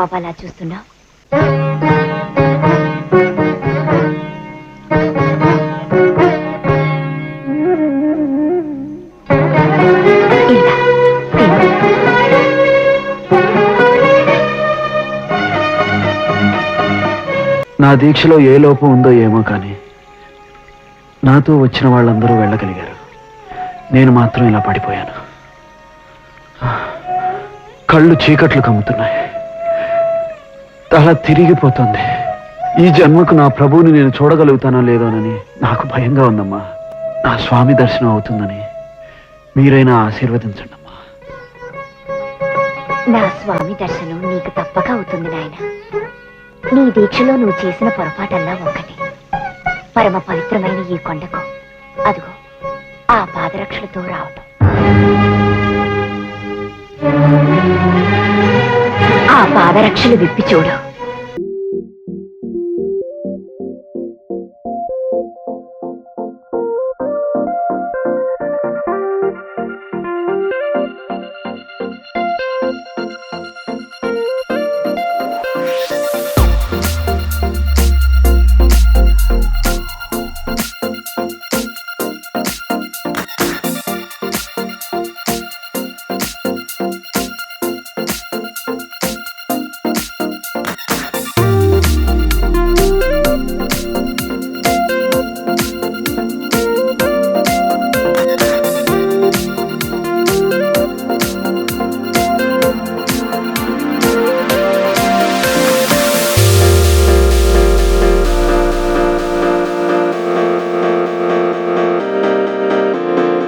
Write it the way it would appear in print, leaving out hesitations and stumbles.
బాబా అలా చూస్తున్నావు? నా దీక్షలో ఏ లోపం ఉందో ఏమో కానీ నాతో వచ్చిన వాళ్ళందరూ వెళ్ళగలిగారు. నేను మాత్రం ఇలా పడిపోయాను. కళ్ళు చీకట్లు కమ్ముతున్నాయి, తల తిరిగిపోతుంది. ఈ జన్మకు నా ప్రభువుని నేను చూడగలుగుతానో లేదోనని నాకు భయంగా ఉందమ్మా. నా స్వామి దర్శనం అవుతుందని మీరైనా ఆశీర్వదించండి అమ్మా. నా స్వామి దర్శనం నీకు తప్పక అవుతుంది నాయన. నీ దీక్షలో నువ్వు చేసిన పొరపాటల్లా ఒక్కటి. పరమ పవిత్రమైన ఈ కొండకు అదిగో ఆ పాదరక్షలతో రావటం. ఆ పాదరక్షలు విప్పి చూడు.